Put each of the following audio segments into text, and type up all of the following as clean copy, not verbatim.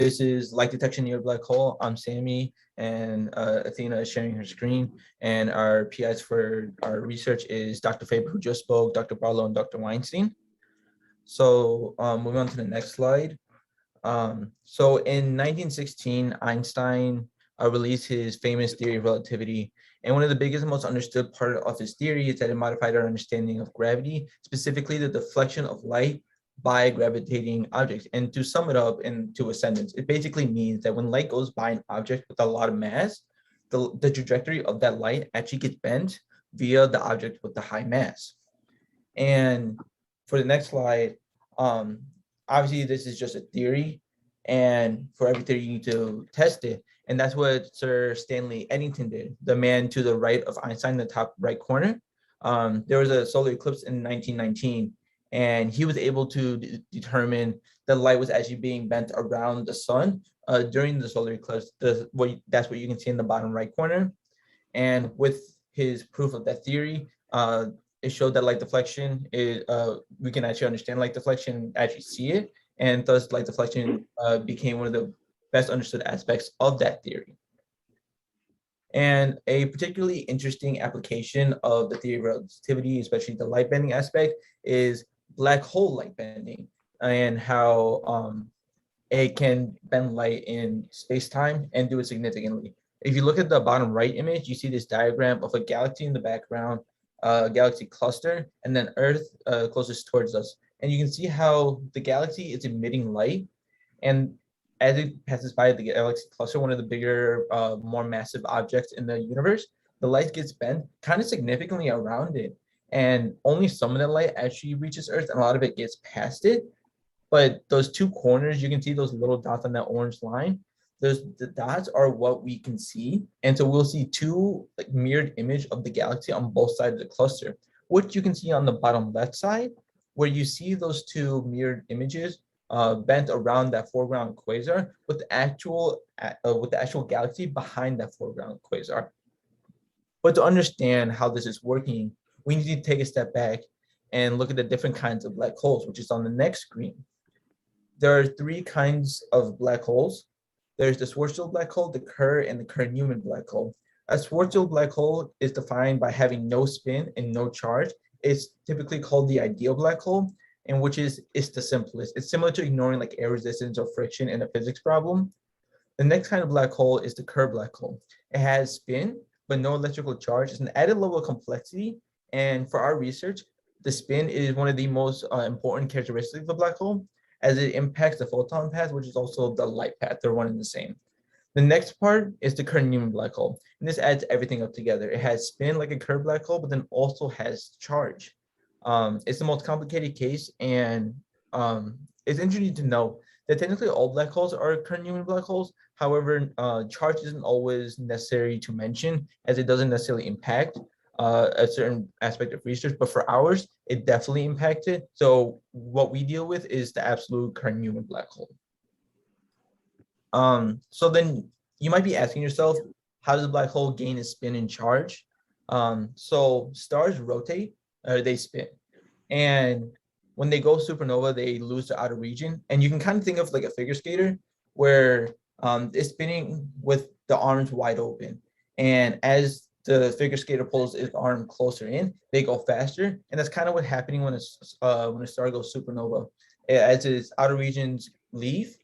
This is light detection near a black hole. I'm Sammy, and Athena is sharing her screen. And our PIs for our research is Dr. Faber, who just spoke, Dr. Barlow, and Dr. Weinstein. So moving on to the next slide. So in 1916, Einstein released his famous theory of relativity. And one of the biggest and most understood part of his theory is that it modified our understanding of gravity, specifically the deflection of light by gravitating objects. And to sum it up into a sentence, it basically means that when light goes by an object with a lot of mass, the trajectory of that light actually gets bent via the object with the high mass. And for the next slide, obviously this is just a theory, and for every theory you need to test it. And that's what Sir Stanley Eddington did, the man to the right of Einstein in the top right corner. There was a solar eclipse in 1919, and he was able to determine the light was actually being bent around the sun during the solar eclipse. That's what you can see in the bottom right corner. And with his proof of that theory, it showed that light deflection is, we can actually understand light deflection, actually see it, and thus light deflection became one of the best understood aspects of that theory. And a particularly interesting application of the theory of relativity, especially the light bending aspect, is black hole light bending, and how it can bend light in space-time and do it significantly. If you look at the bottom right image, you see this diagram of a galaxy in the background, galaxy cluster, and then Earth closest towards us. And you can see how the galaxy is emitting light, and as it passes by the galaxy cluster, one of the bigger, more massive objects in the universe, the light gets bent kind of significantly around it. And only some of the light actually reaches Earth, and a lot of it gets past it. But those two corners, you can see those little dots on that orange line. The dots are what we can see. And so we'll see two mirrored image of the galaxy on both sides of the cluster, which you can see on the bottom left side, where you see those two mirrored images bent around that foreground quasar with the actual galaxy behind that foreground quasar. But to understand how this is working, we need to take a step back and look at the different kinds of black holes, which is on the next screen. There are three kinds of black holes. There's the Schwarzschild black hole, the Kerr, and the Kerr-Newman black hole. A Schwarzschild black hole is defined by having no spin and no charge. It's typically called the ideal black hole, and which is the simplest. It's similar to ignoring like air resistance or friction in a physics problem. The next kind of black hole is the Kerr black hole. It has spin, but no electrical charge. It's an added level of complexity. And for our research, the spin is one of the most important characteristics of a black hole, as it impacts the photon path, which is also the light path. They're one and the same. The next part is the Kerr-Newman black hole. And this adds everything up together. It has spin like a Kerr black hole, but then also has charge. It's the most complicated case, and it's interesting to know that technically all black holes are Kerr-Newman black holes. However, charge isn't always necessary to mention, as it doesn't necessarily impact a certain aspect of research, but for ours, it definitely impacted. So what we deal with is the absolute Kerr-Newman black hole. So then you might be asking yourself, how does a black hole gain its spin and charge? So stars rotate, they spin. And when they go supernova, they lose the outer region. And you can kind of think of like a figure skater where it's spinning with the arms wide open. And as the figure skater pulls its arm closer in, they go faster. And that's kind of what's happening when a star goes supernova. As its outer regions leave,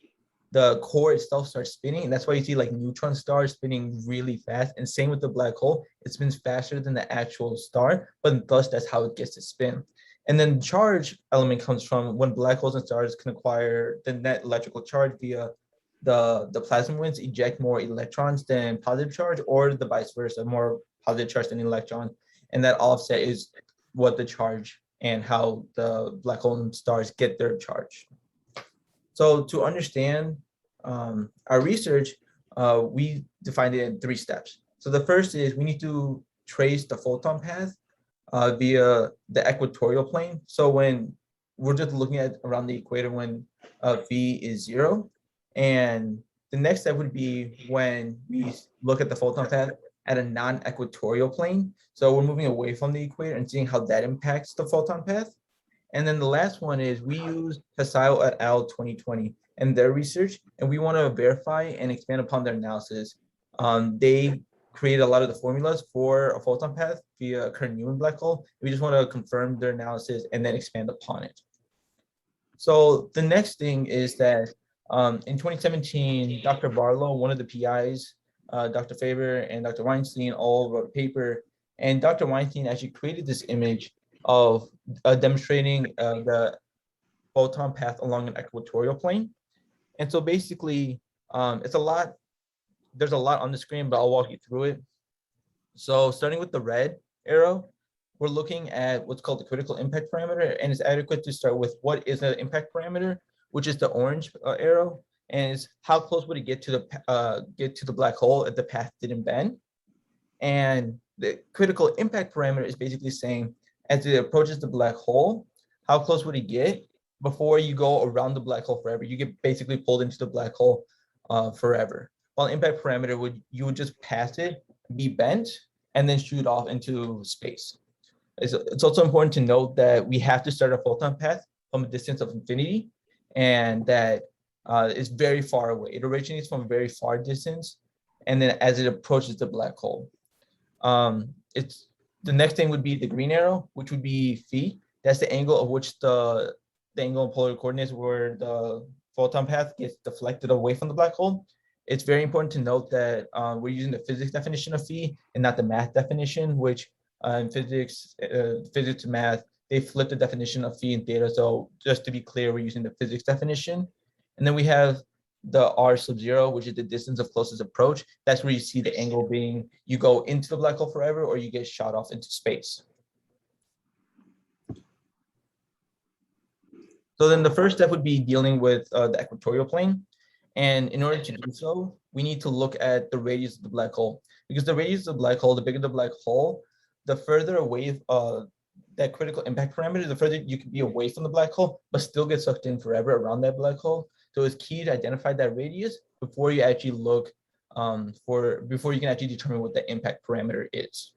the core itself starts spinning. And that's why you see like neutron stars spinning really fast. And same with the black hole, it spins faster than the actual star, but thus that's how it gets to spin. And then the charge element comes from when black holes and stars can acquire the net electrical charge via the plasma winds eject more electrons than positive charge, or the vice versa, more positive charge than electrons. And that offset is what the charge and how the black hole and stars get their charge. So to understand our research, we defined it in 3 steps. So the first is we need to trace the photon path via the equatorial plane. So when we're just looking at around the equator when V is 0. And the next step would be when we look at the photon path at a non-equatorial plane. So we're moving away from the equator and seeing how that impacts the photon path. And then the last one is we use Hassao et al. 2020. and their research, and we want to verify and expand upon their analysis. They created a lot of the formulas for a photon path via a Kerr-Newman black hole. We just want to confirm their analysis and then expand upon it. So the next thing is that in 2017, Dr. Barlow, one of the PIs, Dr. Faber and Dr. Weinstein all wrote a paper, and Dr. Weinstein actually created this image of demonstrating the photon path along an equatorial plane. And so basically, it's a lot, there's a lot on the screen, but I'll walk you through it. So starting with the red arrow, we're looking at what's called the critical impact parameter, and it's adequate to start with what is the impact parameter, which is the orange arrow, and it's how close would it get to the black hole if the path didn't bend. And the critical impact parameter is basically saying as it approaches the black hole, how close would it get before you go around the black hole forever? You get basically pulled into the black hole forever. While impact parameter you would just pass it, be bent, and then shoot off into space. It's also important to note that we have to start a photon path from a distance of infinity, and that it's very far away. It originates from a very far distance, and then as it approaches the black hole. It's the next thing would be the green arrow, which would be phi. That's the angle of which the angle and polar coordinates where the photon path gets deflected away from the black hole. It's very important to note that we're using the physics definition of phi and not the math definition, which in physics and math, they flip the definition of phi and theta. So just to be clear, we're using the physics definition. And then we have the r sub 0, which is the distance of closest approach. That's where you see the angle being, you go into the black hole forever or you get shot off into space. So then the first step would be dealing with the equatorial plane. And in order to do so, we need to look at the radius of the black hole. Because the radius of the black hole, the bigger the black hole, the further away that critical impact parameter, the further you can be away from the black hole, but still get sucked in forever around that black hole. So it's key to identify that radius before you actually look before you can actually determine what the impact parameter is.